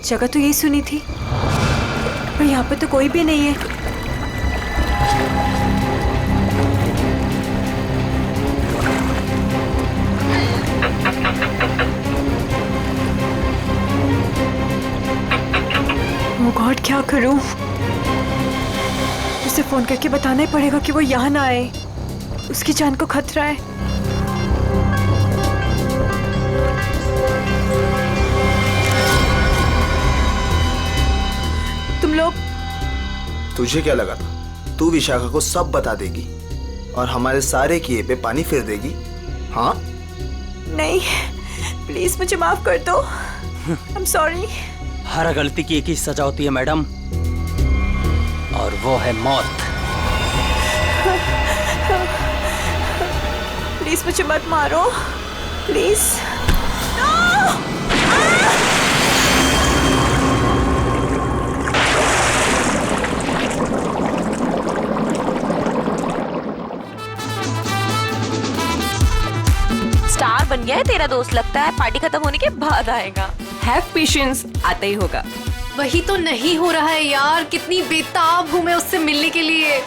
जगह तो यही सुनी थी, पर यहाँ पे तो कोई भी नहीं है। ओह गॉड, क्या करूं? उसे फोन करके बताना ही पड़ेगा कि वो यहाँ ना आए, उसकी जान को खतरा है। तुम लोग, तुझे क्या लगा था तू विशाखा को सब बता देगी और हमारे सारे किए पे पानी फेर देगी? हाँ नहीं, प्लीज मुझे माफ कर दो। I am sorry. हर गलती की एक ही सजा होती है मैडम, और वो है मौत। प्लीज मुझे मत मारो, प्लीज। स्टार बन गया है तेरा दोस्त, लगता है पार्टी खत्म होने के बाद आएगा। हैव पेशेंस, आता ही होगा। वही तो नहीं हो रहा है यार, कितनी बेताब हूँ मैं उससे मिलने के लिए।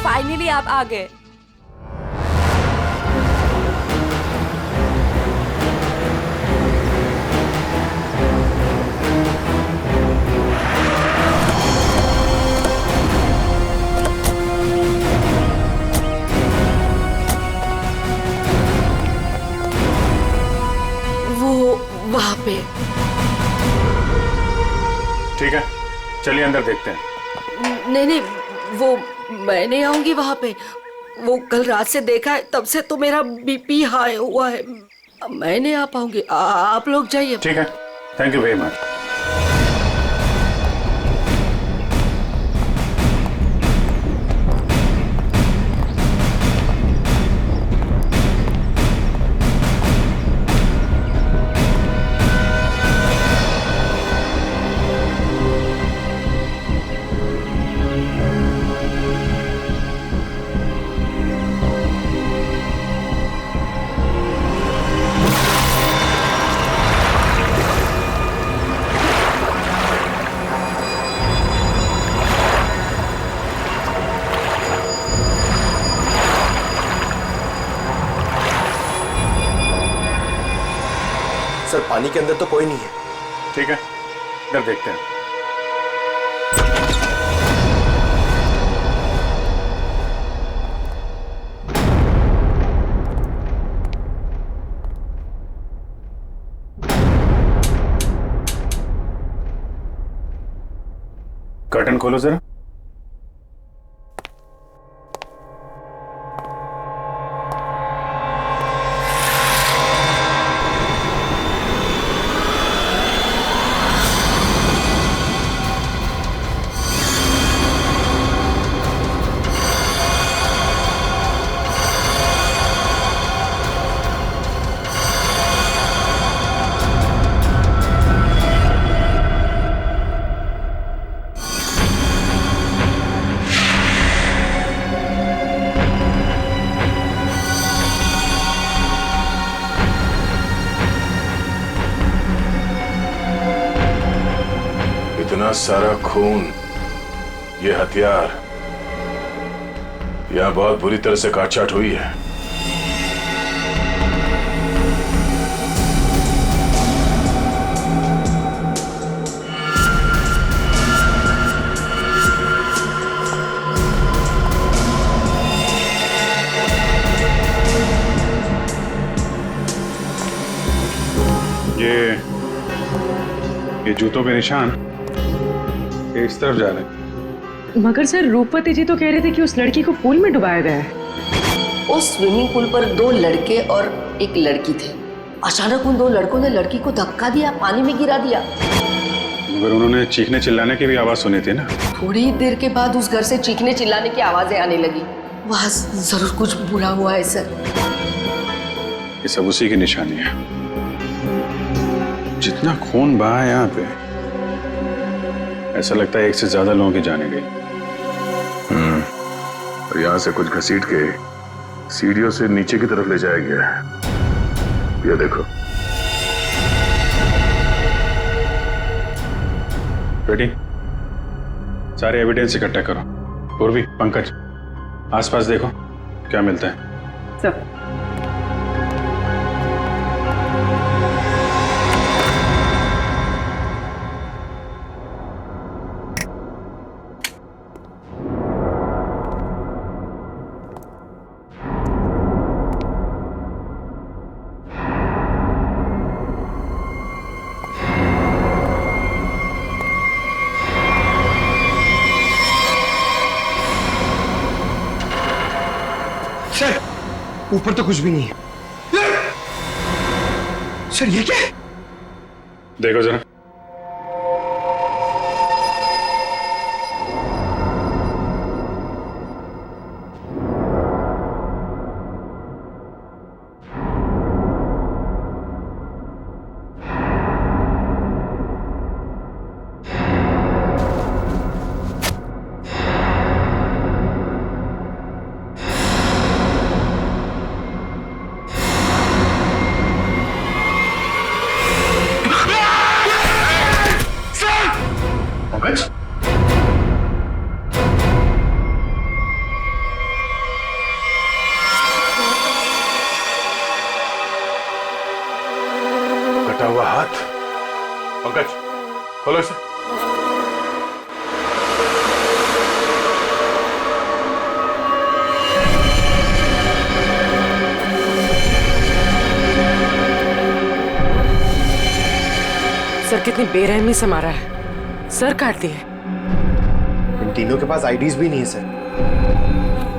फाइनली आप आ गए। वो वहाँ पे। ठीक है, चलिए अंदर देखते हैं। नहीं नहीं, वो मैं नहीं आऊंगी वहाँ पे। वो कल रात से देखा है, तब से तो मेरा बीपी हाई हुआ है। मैं नहीं आ पाऊंगी, आप लोग जाइए। ठीक है, thank you very much. Sir, पानी के अंदर तो कोई नहीं है। ठीक है, इधर देखते हैं। कर्टन खोलो जरा। इतना सारा खून, ये हथियार, यहां बहुत बुरी तरह से काटछाट हुई है। जूतों के निशान ये इस तरफ जा रहे हैं। मगर सर रूपवती जी तो कह रहे थे कि उस लड़की को पूल में डुबाया गया है। उस स्विमिंग पूल पर 2 लड़के और एक लड़की थे। अचानक उन 2 लड़कों ने लड़की को धक्का दिया, पानी में गिरा दिया। मगर उन्होंने चीखने चिल्लाने की भी आवाज सुनी थी ना। थोड़ी देर के बाद उस घर से चीखने चिल्लाने की आवाजें आने लगी। वहां जरूर कुछ बुरा हुआ है सर। ये सब उसी की निशानी है। जितना खून बहा है यहाँ पे, ऐसा लगता है 1 से ज्यादा लोगों की जाने गई। और यहाँ से कुछ घसीट के सीढ़ियों से नीचे की तरफ ले जाया गया है। ये देखो। रेडी? सारे एविडेंस इकट्ठा करो। पूर्वी, पंकज, आसपास देखो क्या मिलता है। सर ऊपर तो कुछ भी नहीं है। सर ये क्या है? देखो जरा। कटा हुआ हाथ। पंकज, खोलो इसे। सर कितनी बेरहमी से मारा है। सर काट दिए। इन तीनों के पास आईडीज भी नहीं है सर।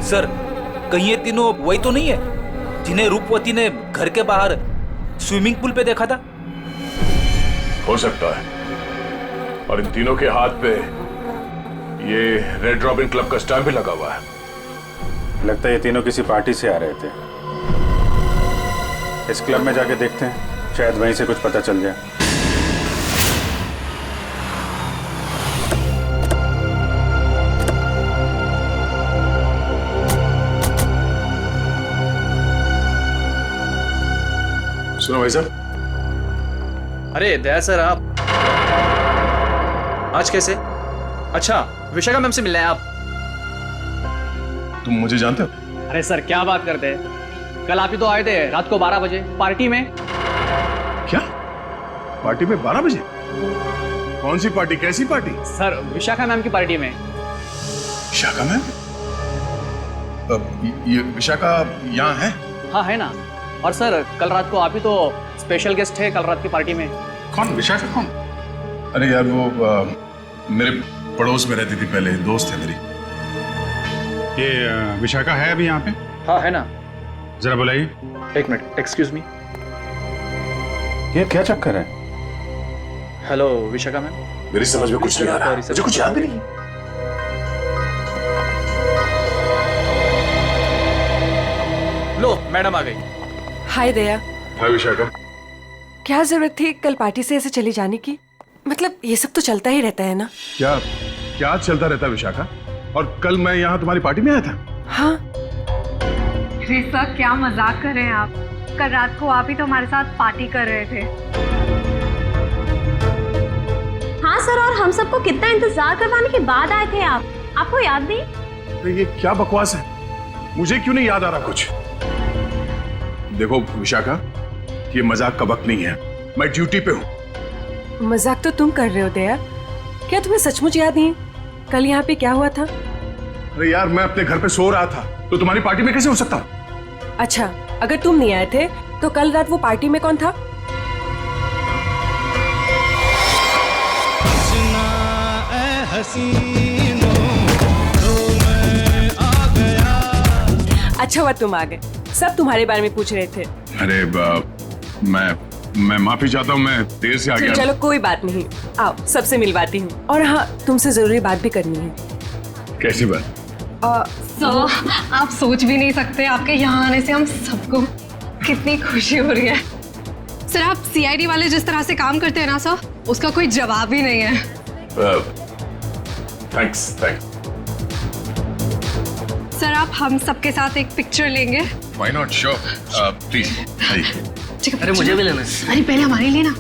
सर कहीं ये तीनों वही तो नहीं है जिन्हें रूपवती ने घर के बाहर स्विमिंग पूल पे देखा था? हो सकता है। और इन तीनों के हाथ पे ये रेड रॉबिन क्लब का स्टैम्प भी लगा हुआ है। लगता है ये तीनों किसी पार्टी से आ रहे थे। इस क्लब में जाके देखते हैं, शायद वहीं से कुछ पता चल जाए। सुनो भाई साहब। अरे दया सर, आप आज कैसे? अच्छा, विशाखा मैम से मिलना है आप? तुम मुझे जानते हो? अरे सर क्या बात करते हैं, कल आप ही तो आए थे रात को 12 बजे पार्टी में। क्या पार्टी में 12 बजे? कौन सी पार्टी, कैसी पार्टी? सर विशाखा मैम की पार्टी में। विशाखा मैम? ये विशाखा यहाँ है? हाँ है ना। और सर कल रात को आप ही तो स्पेशल गेस्ट है कल रात की पार्टी में। कौन विशाखा कौन? अरे यार वो मेरे पड़ोस में रहती थी पहले, दोस्त है मेरी। ये विशाखा है अभी यहाँ पे? हाँ है ना। जरा बुलाइए। एक मिनट, एक्सक्यूज मी। ये क्या चक्कर है? Hello Vishakha ma'am. मेरी समझ में कुछ नहीं आ रहा, मुझे कुछ याद भी नहीं। लो मैडम आ गई। हाय दया। हाय विशाखा। क्या जरूरत थी कल पार्टी से ऐसे चली जाने की? मतलब ये सब तो चलता ही रहता है ना। क्या क्या चलता रहता है विशाखा? और कल मैं यहाँ तुम्हारी पार्टी में आया था। हाँ अरे सर क्या मजाक कर रहे हैं आप? कल रात को आप ही तो हमारे साथ पार्टी कर रहे थे। हाँ सर, और हम सबको कितना इंतजार करवाने के बाद आए थे आप, आपको याद नहीं? तो ये क्या बकवास है? मुझे क्यों नहीं याद आ रहा कुछ? देखो विशाखा, ये मजाक का वक्त नहीं है, मैं ड्यूटी पे हूँ। मजाक तो तुम कर रहे हो दया। क्या तुम्हें सचमुच याद नहीं कल यहाँ पे क्या हुआ था? अरे यार मैं अपने घर पे सो रहा था, तो तुम्हारी पार्टी में कैसे हो सकता? अच्छा, अगर तुम नहीं आए थे तो कल रात वो पार्टी में कौन था? अच्छा हुआ तुम आ गए, सब तुम्हारे बारे में पूछ रहे थे। अरे मैं माफी चाहता हूँ, मैं देर से आ गया। चलो कोई बात नहीं, आओ सबसे मिलवाती हूँ। और हाँ, तुमसे जरूरी बात भी करनी है। कैसी बात? सर आप सोच भी नहीं सकते, आपके यहाँ आने से हम सबको कितनी खुशी हो रही है। सर आप सीआईडी वाले जिस तरह से काम करते हैं ना सर, उसका कोई जवाब ही नहीं है। थैंक्स। सर आप हम सबके साथ एक पिक्चर लेंगे? Why not, sure, please. अरे मुझे भी लेना है। अरे पहले हमारे लिए ना।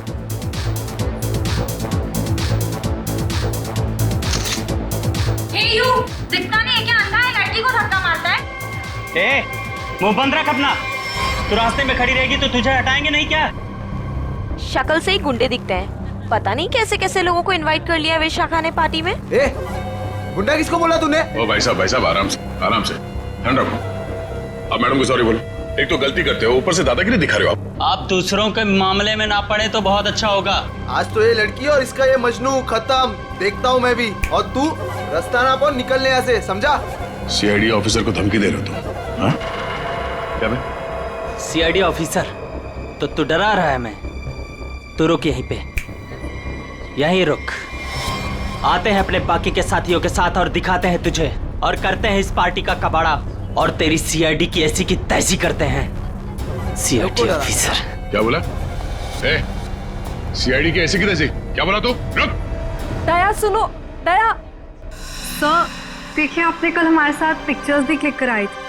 दिखता नहीं है क्या? अंधा है, लड़की को धक्का मारता है। ए, मुंह बंद रख अपना। तू रास्ते में खड़ी रहेगी तो तुझे हटाएंगे नहीं क्या? शक्ल से ही गुंडे दिखते हैं, पता नहीं कैसे कैसे लोगों को इनवाइट कर लिया विशाखा ने पार्टी में। गुंडा किसको बोला तूने? ओ भाई साहब आराम से ठंड रखो। अब मैडम को सॉरी बोलो। एक तो गलती करते हो, ऊपर से दादागिरी दिखा रहे हो आप। आप दूसरों के मामले में ना पड़े तो बहुत अच्छा होगा। आज तो ये लड़की और इसका ये मजनू खत्म, देखता हूँ मैं भी। और तू रास्ता ना पाओ निकलने यहाँ से, समझा? सीआईडी ऑफिसर को धमकी दे रहे हो तुम? हाँ? क्या बे? सीआईडी ऑफिसर तो तू डरा रहा है मैं। तू रुक यहीं पे, यहीं रुक। आते हैं अपने बाकी के साथियों के साथ और दिखाते हैं तुझे, और करते हैं इस पार्टी का कबाड़ा, और तेरी सीआईडी की ऐसी की तैसी करते हैं। सीआईडी ऑफिसर क्या बोला? सीआईडी की ऐसी की तैसी क्या बोला तू? रुक। दया सुनो, दया। सर देखिए, आपने कल हमारे साथ पिक्चर्स भी क्लिक कराई थी।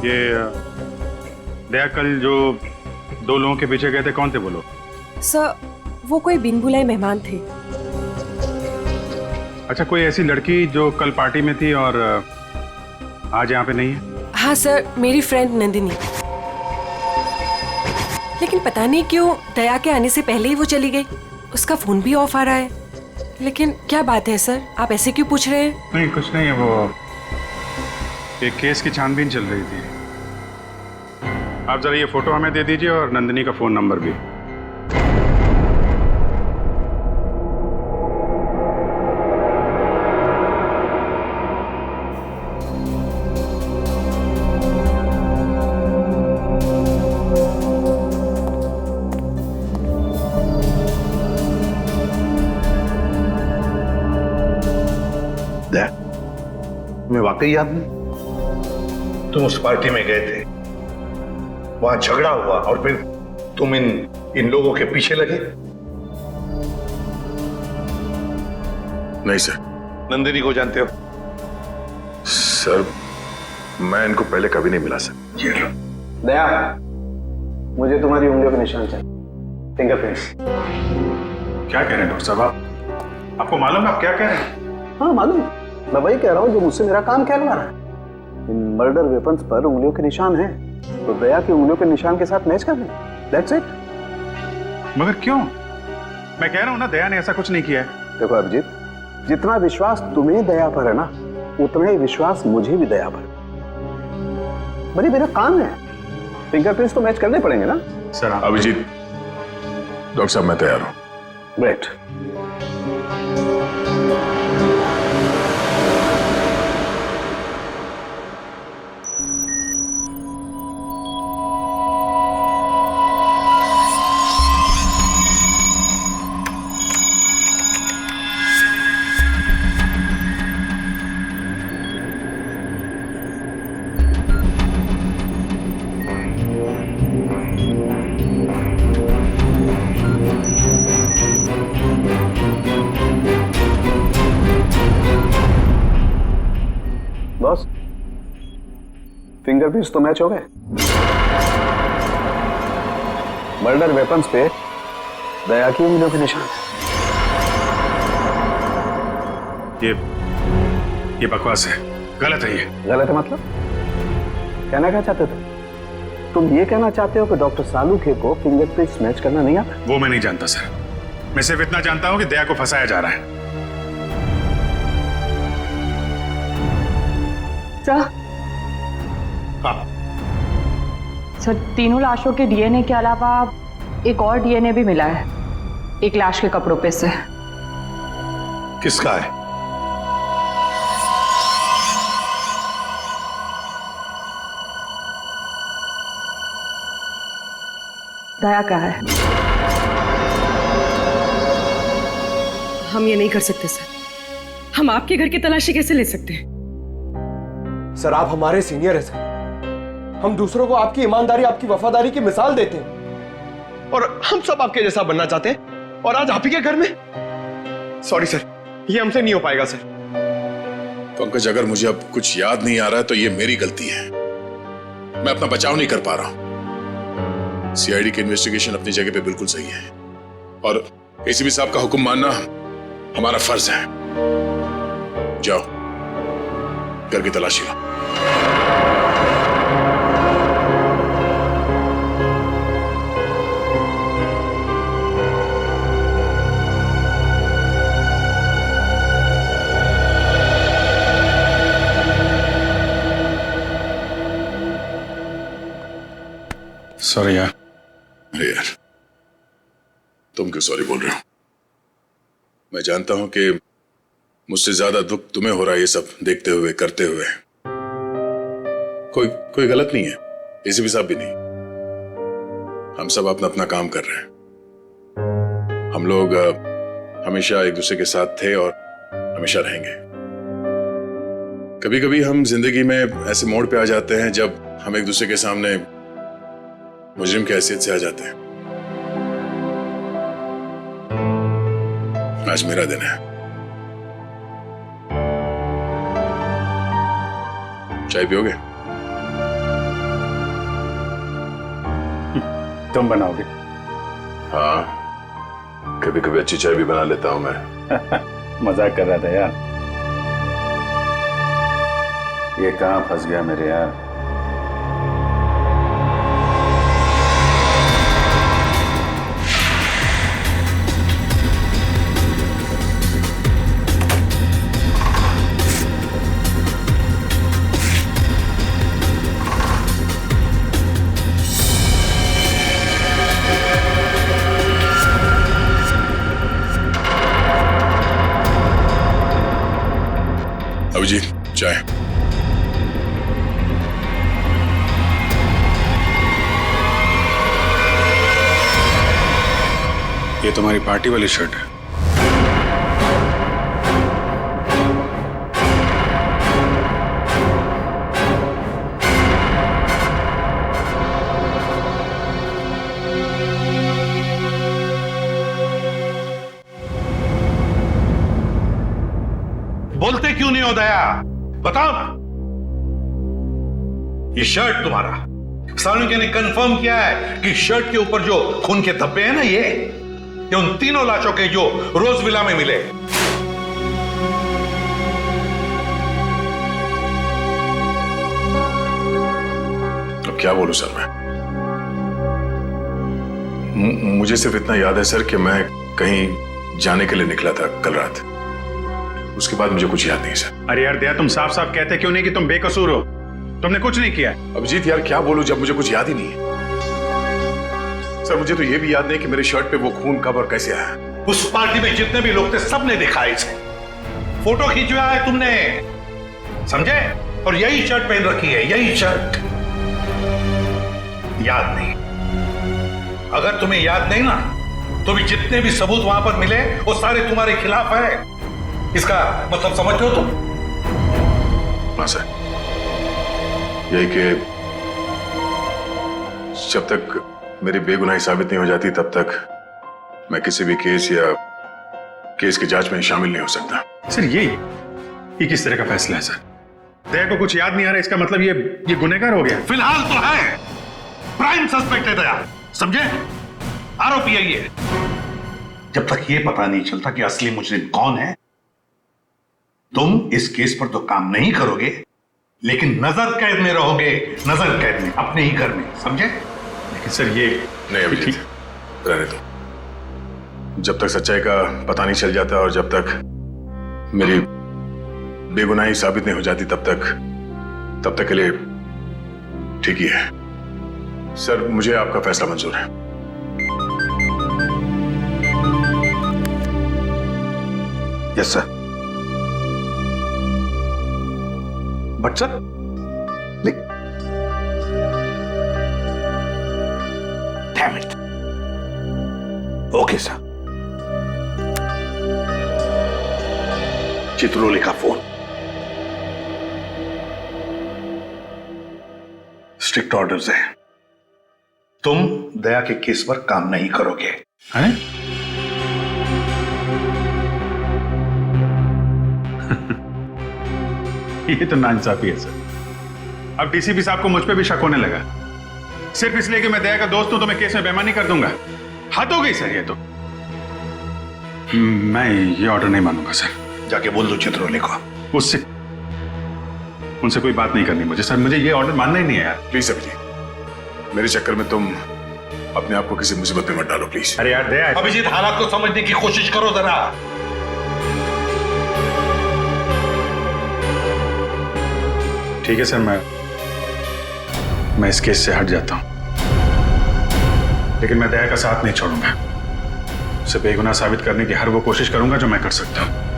ये दया कल जो 2 लोगों के पीछे गए थे, कौन थे वो लोग? सर वो कोई बिन बुलाए मेहमान थे। अच्छा, कोई ऐसी लड़की जो कल पार्टी में थी और आज यहाँ पे नहीं है? हाँ सर, मेरी फ्रेंड नंदिनी। लेकिन पता नहीं क्यों दया के आने से पहले ही वो चली गई। उसका फोन भी ऑफ आ रहा है। लेकिन क्या बात है सर, आप ऐसे क्यों पूछ रहे हैं? नहीं कुछ नहीं है, वो एक केस की छानबीन चल रही थी। आप जरा ये फोटो हमें दे दीजिए और नंदिनी का फोन नंबर भी। तुम्हें वाकई याद नहीं? तुम उस पार्टी में गए थे, वहां झगड़ा हुआ और फिर तुम इन लोगों के पीछे लगे? नहीं सर। नंदिनी को जानते हो? सर मैं इनको पहले कभी नहीं मिला सर। ये लो। दया, मुझे तुम्हारी उंगलियों के निशान चाहिए, फिंगरप्रिंट्स। क्या कह रहे हैं डॉक्टर साहब आप? आपको मालूम है आप क्या कह रहे हैं? हाँ मालूम, मैं वही कह रहा हूँ जो मुझसे मेरा काम कहलवा रहा है। इन मर्डर वेपन्स पर उंगलियों के निशान हैं, तो दया की उंगलियों के निशान के साथ मैच कर लें। That's it. मगर क्यों? मैं कह रहा हूँ ना, दया ने ऐसा कुछ नहीं किया है। देखो अभिजीत, जितना विश्वास तुम्हें दया पर है ना, उतना ही विश्वास मुझे भी दया पर। बड़ी मेरा काम है, फिंगरप्रिंट्स तो मैच करने पड़ेंगे ना सर। अभिजीत, डॉक्टर साहब मैं तैयार हूँ। ग्रेट। बॉस, फिंगरप्रिंट्स तो मैच हो गए। मर्डर वेपन्स पे दया की उंगलियों के निशान। ये बकवास है, गलत है। ये गलत है मतलब? कहना क्या चाहते हो तुम? ये कहना चाहते हो कि डॉक्टर सालूखे को फिंगरप्रिंट्स मैच करना नहीं आता? वो मैं नहीं जानता सर। मैं सिर्फ इतना जानता हूं कि दया को फंसाया जा रहा है। सर, सर तीनों लाशों के डीएनए के अलावा एक और डीएनए भी मिला है, एक लाश के कपड़ों पे से। किसका है? दया का है। हम ये नहीं कर सकते सर। हम आपके घर की तलाशी कैसे ले सकते हैं? सर आप हमारे सीनियर हैं सर। हम दूसरों को आपकी ईमानदारी, आपकी वफादारी की मिसाल देते हैं और हम सब आपके जैसा बनना चाहते हैं, और आज आप ही के घर में। सॉरी सर, ये हमसे नहीं हो पाएगा सर। पंकज, अगर मुझे अब कुछ याद नहीं आ रहा है तो ये मेरी गलती है। मैं अपना बचाव नहीं कर पा रहा हूं। सीआईडी की इन्वेस्टिगेशन अपनी जगह पे बिल्कुल सही है और एसीपी साहब का हुक्म मानना हमारा फर्ज है। जाओ, घर की तलाशी लो। सॉरी यार। अरे यार, तुम क्यों सॉरी बोल रहे हो? मैं जानता हूं कि मुझसे ज्यादा दुख तुम्हें हो रहा है ये सब देखते हुए, करते हुए। कोई गलत नहीं है, एसीपी साहब भी नहीं। हम सब अपना अपना काम कर रहे हैं। हम लोग हमेशा एक दूसरे के साथ थे और हमेशा रहेंगे। कभी कभी हम जिंदगी में ऐसे मोड़ पे आ जाते हैं जब हम एक दूसरे के सामने मुजरिम की हैसियत से आ जाते हैं। आज मेरा दिन है। चाय पियोगे? तुम बनाओगे? हाँ, कभी कभी अच्छी चाय भी बना लेता हूं मैं। मजाक कर रहा था यार। ये कहां फंस गया मेरे यार। अभिजीत, चाय। ये तुम्हारी पार्टी वाली शर्ट है। बोलते क्यों नहीं हो दया? बताओ ना। ये शर्ट तुम्हारा, सालुंके ने कंफर्म किया है कि शर्ट के ऊपर जो खून के धब्बे हैं ना, ये उन तीनों लाशों के जो रोज विला में मिले। अब क्या बोलूं सर मैं? मुझे सिर्फ इतना याद है सर कि मैं कहीं जाने के लिए निकला था कल रात। उसके बाद मुझे कुछ याद नहीं सर। अरे यार दया, तुम साफ साफ कहते क्यों नहीं कि तुम बेकसूर हो? तुमने कुछ नहीं किया। अभिजीत यार, क्या बोलूं जब मुझे कुछ याद ही नहीं है। सर मुझे तो ये भी याद नहीं कि मेरे शर्ट पे वो खून कब और कैसे आया। उस पार्टी में जितने भी लोग थे सबने देखा इसे। फोटो खींचवाया है तुमने, समझे? और यही शर्ट पहन रखी है, यही शर्ट। याद नहीं? अगर तुम्हें याद नहीं ना, तो भी जितने भी सबूत वहां पर मिले वो सारे तुम्हारे खिलाफ है। इसका मतलब समझते हो तुम? हाँ सर, यही कि जब तक मेरी बेगुनाही साबित नहीं हो जाती तब तक मैं किसी भी केस या केस की जांच में शामिल नहीं हो सकता। सर ये किस तरह का फैसला है सर? दया को कुछ याद नहीं आ रहा, इसका मतलब ये गुनहगार हो गया? फिलहाल तो है, प्राइम सस्पेक्ट है दया, समझे? आरोपी है ये। जब तक ये पता नहीं चलता कि असली मुजरिम कौन है, तुम इस केस पर तो काम नहीं करोगे, लेकिन नजर कैद में रहोगे, नजर कैद में, अपने ही घर में, समझे? लेकिन सर ये नहीं अभी रहने दो। जब तक सच्चाई का पता नहीं चल जाता और जब तक मेरी बेगुनाही साबित नहीं हो जाती तब तक तब तक के लिए ठीक ही है। सर, मुझे आपका फैसला मंजूर है। Yes sir. But sir, damn it. Okay sir. Chitrole का फोन। स्ट्रिक्ट ऑर्डर्स है, तुम दया के केस पर काम नहीं करोगे। हैं? ये तो नाइंसाफी है सर। अब डीसीपी साहब को मुझ पे भी शक होने लगा, सिर्फ इसलिए कि मैं दया का दोस्त हूं तो मैं केस में बेईमानी कर दूंगा। हद हो गई सर ये तो। मैं ये ऑर्डर नहीं मानूंगा सर। जाके बोल दो चित्रोले को। उनसे कोई बात नहीं करनी मुझे सर। मुझे ये ऑर्डर मानना ही नहीं है यार। प्लीज अभिजीत, मेरे चक्कर में तुम अपने आप को किसी मुसीबत में मत डालो प्लीज। अरे यार दया, अभिजीत हालात को समझने की कोशिश करो जरा। ठीक है सर, मैं इस केस से हट जाता हूं, लेकिन मैं दया का साथ नहीं छोड़ूंगा। उसे बेगुनाह साबित करने की हर वो कोशिश करूंगा जो मैं कर सकता हूं।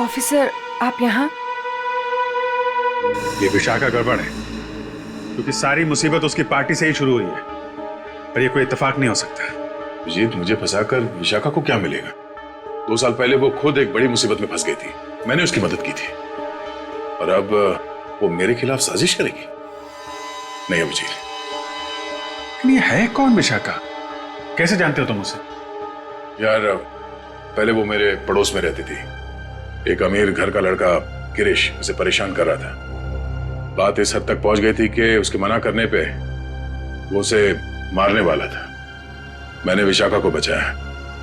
ऑफिसर, आप यहाँ? ये विशाखा गड़बड़ है, क्योंकि सारी मुसीबत उसकी पार्टी से ही शुरू हुई है, पर ये कोई इत्तेफाक नहीं हो सकता। अभिजीत, मुझे फंसाकर विशाखा को क्या मिलेगा? 2 साल पहले वो खुद एक बड़ी मुसीबत में फंस गई थी, मैंने उसकी मदद की थी, और अब वो मेरे खिलाफ साजिश करेगी? नहीं अभिजीत। लेकिन ये है कौन विशाखा? कैसे जानते हो तुम उसे? यार, पहले वो मेरे पड़ोस में रहती थी। एक अमीर घर का लड़का गिरीश उसे परेशान कर रहा था। बात इस हद तक पहुंच गई थी कि उसके मना करने पे वो उसे मारने वाला था। मैंने विशाखा को बचाया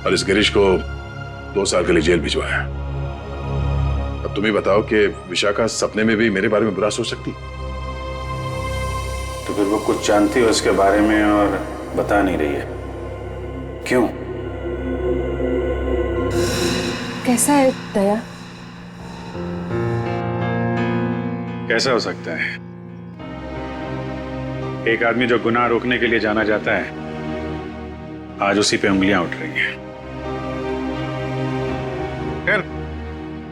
और इस गिरीश को 2 साल के लिए जेल भिजवाया। अब तुम ही बताओ कि विशाखा सपने में भी मेरे बारे में बुरा सोच सकती? तो फिर वो कुछ जानती है उसके बारे में और बता नहीं रही है, क्यों? कैसा है दया? कैसा हो सकता है? एक आदमी जो गुनाह रोकने के लिए जाना जाता है, आज उसी पे उंगलियां उठ रही हैं। खैर,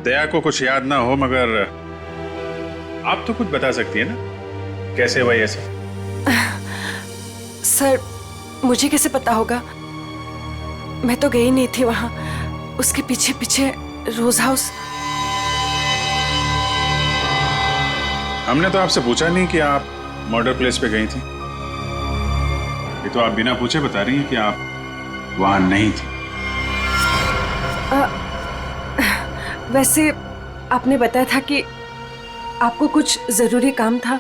दया को कुछ याद ना हो, मगर आप तो कुछ बता सकती है ना, कैसे हुआ ये सब? सर, मुझे कैसे पता होगा? मैं तो गई नहीं थी वहां। उसके पीछे पीछे रोज हाउस। हमने तो आपसे पूछा नहीं कि आप मर्डर प्लेस पे गई थी। ये तो आप बिना पूछे बता रही हैं कि आप वहां नहीं थी। वैसे आपने बताया था कि आपको कुछ जरूरी काम था।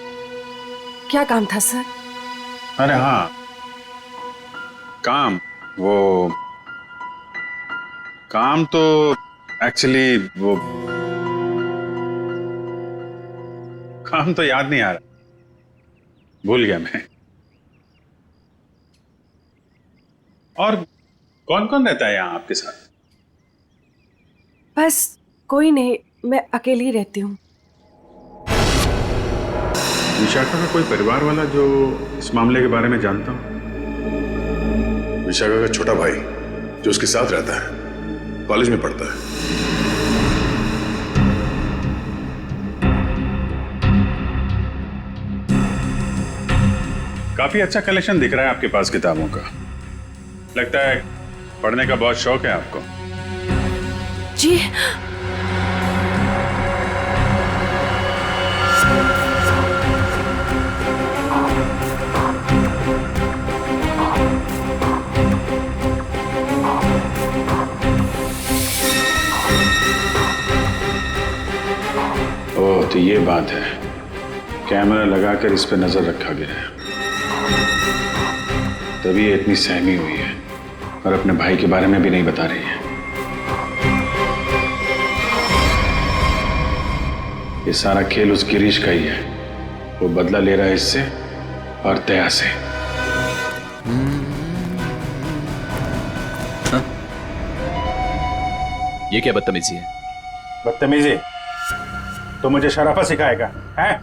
क्या काम था सर? अरे हाँ, काम तो एक्चुअली वो काम तो याद नहीं आ रहा, भूल गया मैं। और कौन कौन रहता है यहाँ आपके साथ? बस कोई नहीं, मैं अकेली रहती हूँ। विशाखा का कोई परिवार वाला जो इस मामले के बारे में जानता हो? विशाखा का छोटा भाई जो उसके साथ रहता है, कॉलेज में पढ़ता है। काफी अच्छा कलेक्शन दिख रहा है आपके पास किताबों का। लगता है पढ़ने का बहुत शौक है आपको। जी। ओह, तो ये बात है, कैमरा लगाकर इस पे नजर रखा गया है, तभी ये इतनी सहमी हुई है और अपने भाई के बारे में भी नहीं बता रही है। ये सारा खेल उस गिरीश का ही है। वो बदला ले रहा है इससे और दया से। ये क्या बदतमीजी है? बदतमीजी? तो मुझे शराफत सिखाएगा हैं?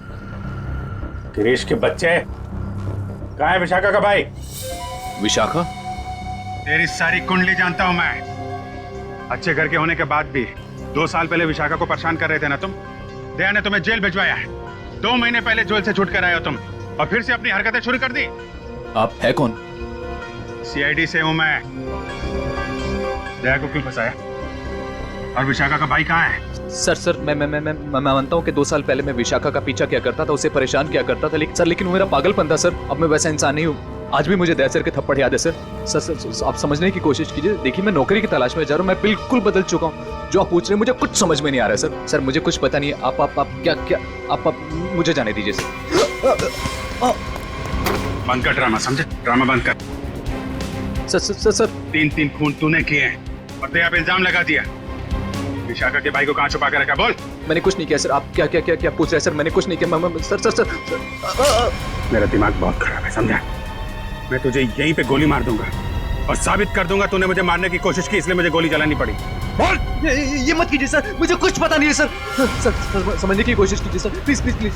गिरीश के बच्चे कहाँ है? विशाखा का भाई। विशाखा? तेरी सारी कुंडली जानता हूं मैं। अच्छे घर के होने के बाद भी 2 साल पहले विशाखा को परेशान कर रहे थे ना तुम। दया ने तुम्हें जेल भिजवाया है। 2 महीने पहले जेल से छूट कर आए हो तुम और फिर से अपनी हरकतें शुरू कर दी। आप है कौन? सीआईडी से हूं मैं। दया को क्यों फंसाया? और विशाखा का भाई कहाँ है? सर मैं मानता हूँ कि 2 साल पहले मैं विशाखा का पीछा किया करता था, उसे परेशान किया करता था, लेकिन वो मेरा पागलपन था सर। अब मैं वैसा इंसान नहीं हूँ। आज भी मुझे दया सर के थप्पड़ याद है सर। सर आप समझने की कोशिश कीजिए। देखिए मैं नौकरी की तलाश में जा रहा हूँ। मैं बिल्कुल बदल चुका हूँ। जो आप पूछ रहे हैं मुझे कुछ समझ में नहीं आ रहा है सर। सर मुझे कुछ पता नहीं है। आप क्या आप मुझे जाने दीजिए सर। बंद कर ड्रामा, समझे? ड्रामा बंद कर। सर 3 खून तूने किए हैं और दया पे इल्जाम लगा दिया। विशाखा के भाई को कहाँ छुपा कर रखा? बोल। मैंने कुछ नहीं किया सर। आप क्या पूछ रहे हैं सर? मैंने कुछ नहीं किया। सर मेरा दिमाग बहुत खराब है, समझा? मैं तुझे यहीं पे गोली मार दूंगा और साबित कर दूंगा तूने मुझे मारने की कोशिश की, इसलिए मुझे गोली चलानी पड़ी। बोल। ये मत कीजिए सर, मुझे कुछ पता नहीं है सर। सर समझने की कोशिश कीजिए सर, प्लीज प्लीज प्लीज।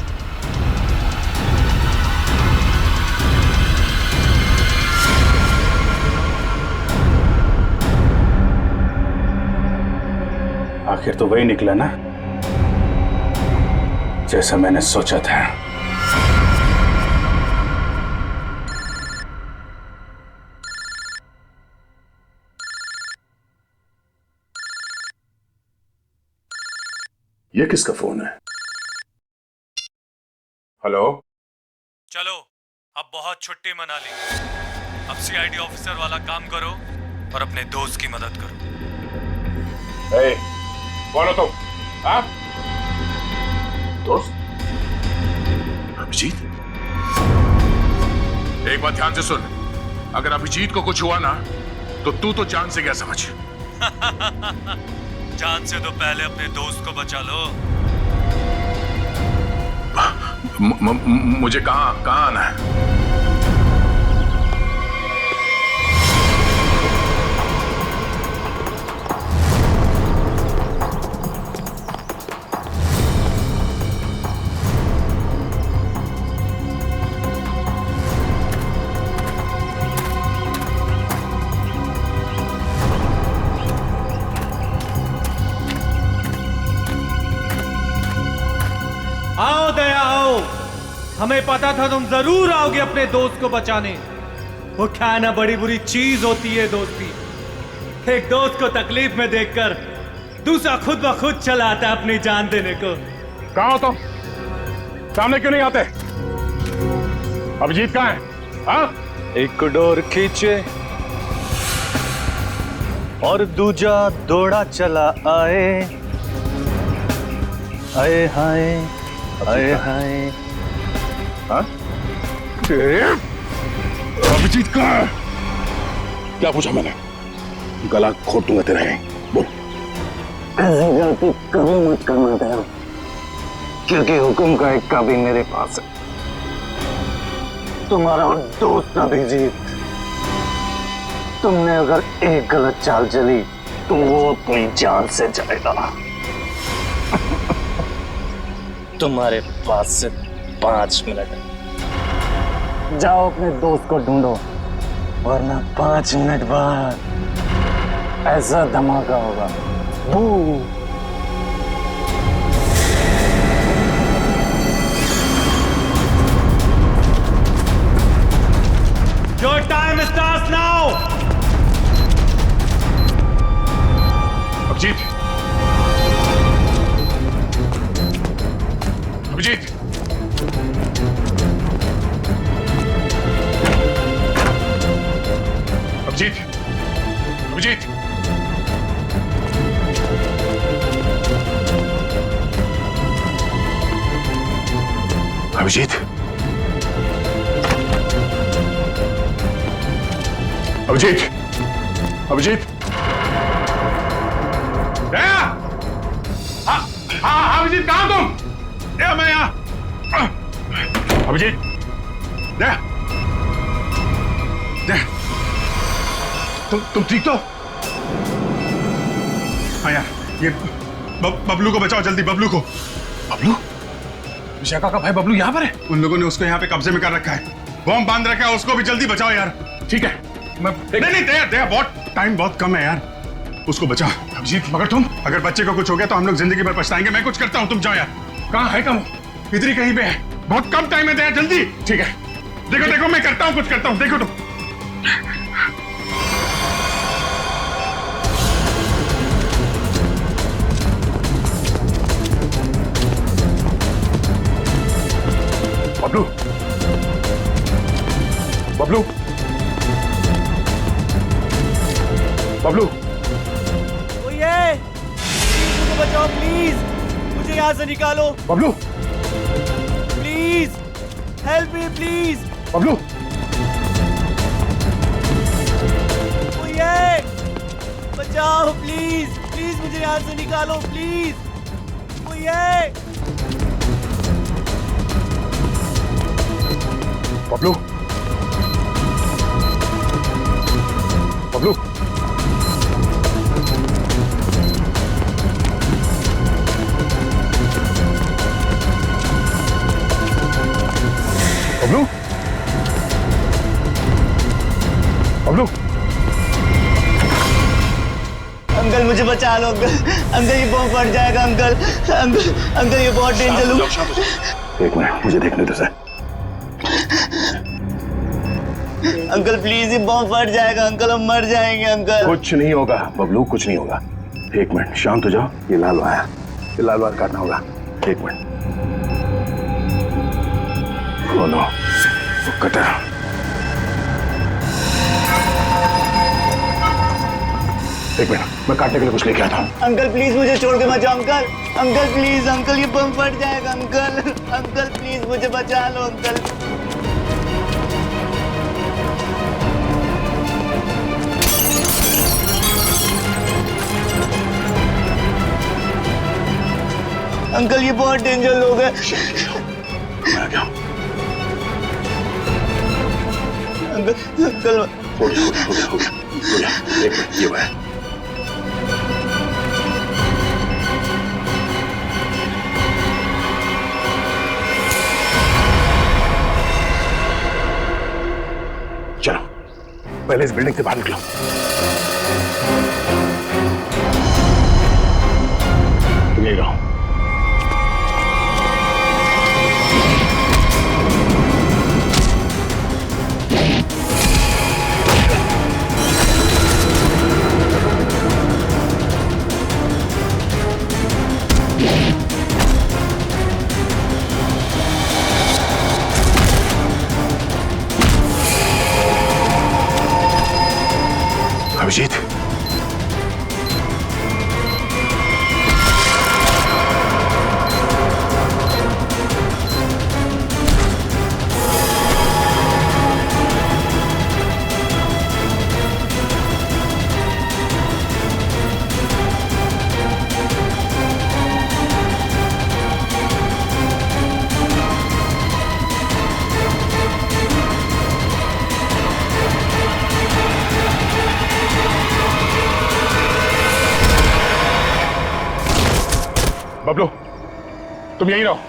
आखिर तो वही निकला ना जैसा मैंने सोचा था। ये किसका फोन है? हेलो? चलो अब बहुत छुट्टी मना ली। अब सीआईडी ऑफिसर वाला काम करो और अपने दोस्त की मदद करो। बोलो तुम। हाँ? दोस्त? अभिजीत? एक बात ध्यान से सुन, अगर अभिजीत को कुछ हुआ ना तो तू तो जान से गया समझ। जान से तो पहले अपने दोस्त को बचा लो। मुझे कहाँ आना है? आओ दया आओ। हमें पता था तुम जरूर आओगे अपने दोस्त को बचाने। वो क्या ना बड़ी बुरी चीज होती है दोस्ती। एक दोस्त को तकलीफ में देखकर दूसरा खुद ब खुद चला आता है अपनी जान देने को। कहाँ हो तुम? सामने क्यों नहीं आते? अभिजीत कहाँ है? हाँ? एक डोर खींचे और दूजा दौड़ा चला आए। आए हाय आए हाय। हाँ? अभिजीत कहाँ है? क्या पूछा मैंने? गला घोट दूंगा तेरा। बोल। ऐसी गलती कभी मत करना दया, क्योंकि हुक्म का एक कभी मेरे पास है। तुम्हारा दोस्त अभिजीत, तुमने अगर एक गलत चाल चली तो वो अपनी जान से जाएगा। तुम्हारे पास से 5 मिनट। जाओ अपने दोस्त को ढूंढो, वरना 5 मिनट बाद ऐसा धमाका होगा। बू। Your time starts now. Abhijit, Abhijit, Abhijit, Abhijit, Abhijit, Abhijit, Abhijit, हाँ, अभिजीत कहाँ तुम? मैं यहाँ। अभिजीत, दे दे। तुम ठीक तो? हाँ यार, ये बबलू को बचाओ जल्दी, बबलू को। बबलू? विशाखा का भाई बबलू यहाँ पर है? उन लोगों ने उसको यहाँ पे कब्जे में कर रखा है, बॉम्ब बांध रखा है, उसको भी जल्दी बचाओ यार। ठीक है, मैं नहीं दया, बहुत टाइम बहुत कम है यार, उसको बचाओ। अभिजीत, मगर तुम, अगर बच्चे को कुछ हो गया तो हम लोग जिंदगी भर पछताएंगे। मैं कुछ करता हूँ, तुम जाओ यार। कहाँ है? कम इधर ही कहीं पे है, बहुत कम टाइम है दया, जल्दी। ठीक है, देखो देखो मैं करता हूँ, कुछ करता हूँ, देखो तुम। बबलू, बबलू, बबलू, मुझे बचाओ प्लीज, मुझे यहाँ से निकालो। Bablu, please help me please. Bablu, मुझे बचाओ प्लीज, प्लीज मुझे यहाँ से निकालो प्लीज, मुझे। बबलू, बबलू, बबलू, बबलू, अंकल मुझे बचा लो अंकल, अंकल ये बॉम्ब फट जाएगा अंकल, अंकल अंकल ये बहुत डेंजर है। एक मिनट, मुझे देखने दो सर। अंकल प्लीज ये बॉम्ब फट जाएगा अंकल, हम मर जाएंगे अंकल। कुछ नहीं होगा बबलू, कुछ नहीं होगा। एक मिनट, शांत हो जाओ। ये लाल वायर, ये लाल वायर काटना होगा। एक मिनट। ओ नो, कटा। एक मिनट, मैं काटने के लिए कुछ लेके आता हूँ। अंकल प्लीज मुझे छोड़ के मत जाओ अंकल, अंकल प्लीज, अंकल ये बम फट जाएगा अंकल, अंकल प्लीज मुझे बचा लो अंकल। अंकल ये बहुत डेंजर लोग हैं। मैं आ गया हूँ। अंकल अंकल हो गया। एक मिनट, ये वायर। चलो पहले इस बिल्डिंग से बाहर निकलो। यही रहो। अभिजीत, बबलू, तुम यहीं रहो।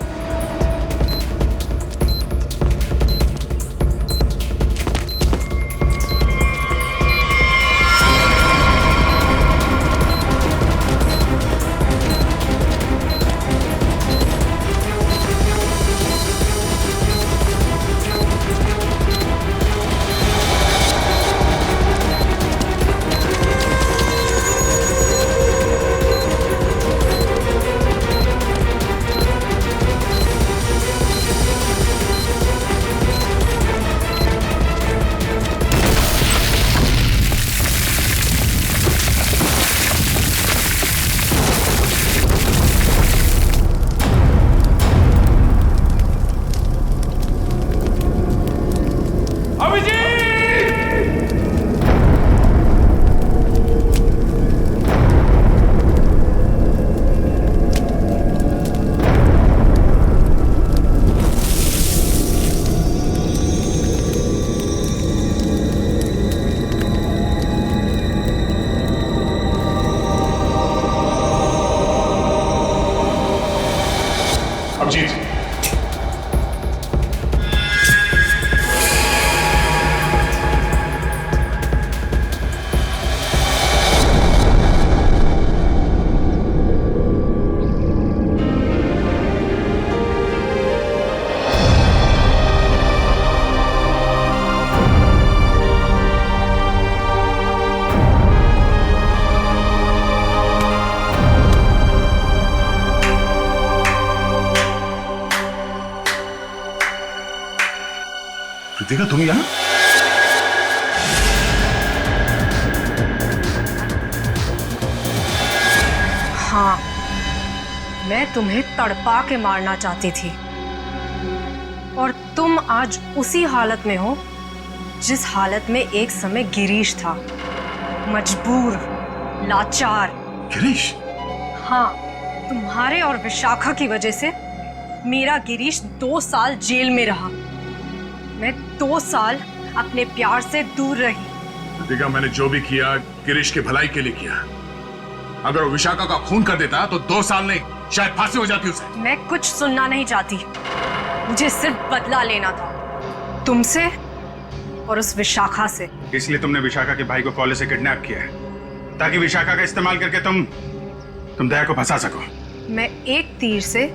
अभिजीत, कृतिका तुम यहाँ? हाँ, मैं तुम्हें तड़पा के मारना चाहती थी और तुम आज उसी हालत में हो जिस हालत में एक समय गिरीश था, मजबूर, लाचार। गिरीश? हाँ, तुम्हारे और विशाखा की वजह से मेरा गिरीश 2 साल जेल में रहा। मैं 2 साल अपने प्यार से दूर रही। कृतिका, मैंने जो भी किया गिरीश की भलाई के लिए किया। अगर वो विशाखा का खून कर देता तो 2 साल नहीं, शायद फांसी हो जाती उसे। मैं कुछ सुनना नहीं चाहती, मुझे सिर्फ बदला लेना था, तुमसे और उस विशाखा से। इसलिए तुमने विशाखा के भाई को कॉलेज से किडनैप किया है ताकि विशाखा का इस्तेमाल करके तुम दया को फंसा सको। मैं एक तीर से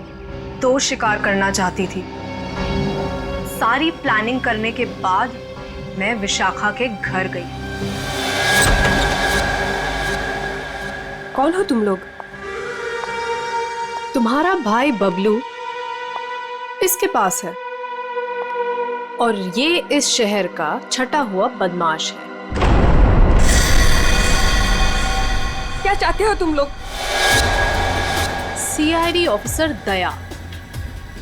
2 शिकार करना चाहती थी। सारी प्लानिंग करने के बाद मैं विशाखा के घर गई। कौन हो तुम लोग? तुम्हारा भाई बबलू इसके पास है और ये इस शहर का छटा हुआ बदमाश है। क्या चाहते हो तुम लोग? सीआईडी ऑफिसर दया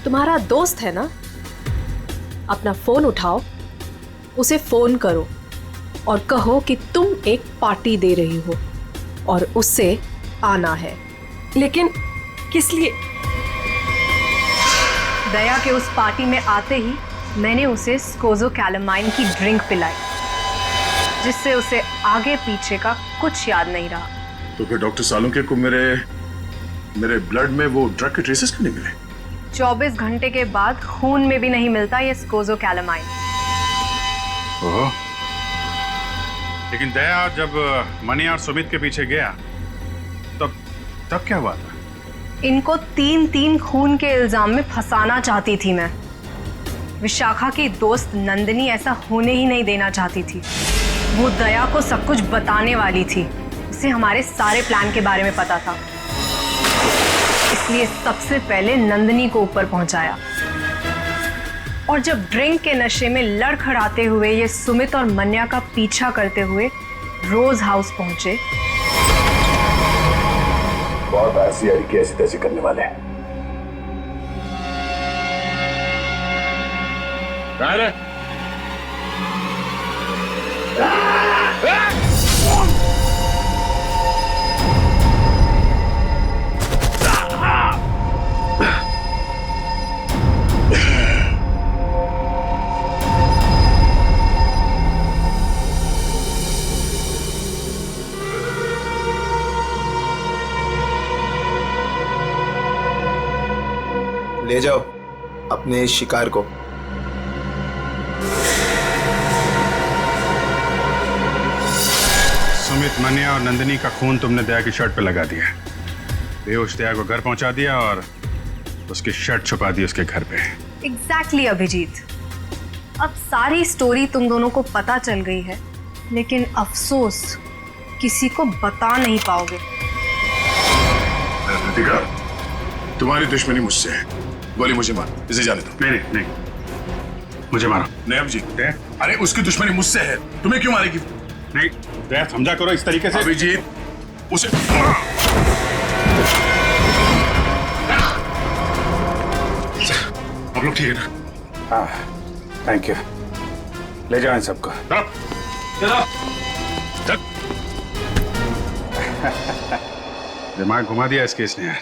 तुम्हारा दोस्त है ना? अपना फोन उठाओ, उसे फोन करो और कहो कि तुम एक पार्टी दे रही हो और उससे आना है। लेकिन किस लिए? दया के उस पार्टी में आते ही मैंने उसे स्कोज़ोकैलामाइन की ड्रिंक पिलाई, जिससे उसे आगे पीछे का कुछ याद नहीं रहा। तो फिर डॉक्टर सालुंके को मेरे ब्लड में वो ड्रग के ट्रेसेस क्यों नहीं मिले? 24 घंटे के बाद खून में भी नहीं मिलता ये स्कोज़ोकैलामाइन। ओह, लेकिन दया जब मनी और सुमित के पीछे गया तब क्या हुआ था? इनको 3 खून के इल्जाम में फंसाना चाहती थी मैं। विशाखा की दोस्त नंदिनी ऐसा होने ही नहीं देना चाहती थी। वो दया को सब कुछ बताने वाली थी, उसे हमारे सारे प्लान के बारे में पता था, इसलिए सबसे पहले नंदिनी को ऊपर पहुंचाया। और जब ड्रिंक के नशे में लड़खड़ाते हुए ये सुमित और मन्या का पीछा करते हुए रोज हाउस पहुंचे, बहुत ऐसी ऐसी तैसी करने वाले हैं। ले जाओ अपने शिकार को। सुमित, मन्या और नंदिनी का खून तुमने दया की शर्ट पे लगा दिया। बेहोश दया को घर पहुंचा दिया और उसकी शर्ट छुपा दी उसके घर पे। एग्जैक्टली अभिजीत, अब सारी स्टोरी तुम दोनों को पता चल गई है, लेकिन अफसोस किसी को बता नहीं पाओगे। कृतिका, तुम्हारी दुश्मनी मुझसे है। गोली मुझे मार, इसे जाने दो। नहीं, मुझे मारो। नहीं अभिजीत, अरे उसकी दुश्मनी मुझसे है, तुम्हें क्यों मारेगी? नहीं दया, समझा करो इस तरीके से। अभिजीत, उसे आप लोग ठीक है ना? हाँ, थैंक यू। ले जाओ इन सबको। दिमाग घुमा दिया इस केस ने यार।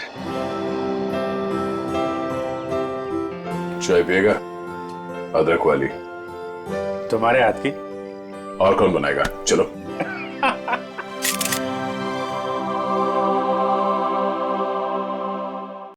चाय पिएगा? अदरक वाली। तुम्हारे हाथ की। और कौन बनाएगा? चलो।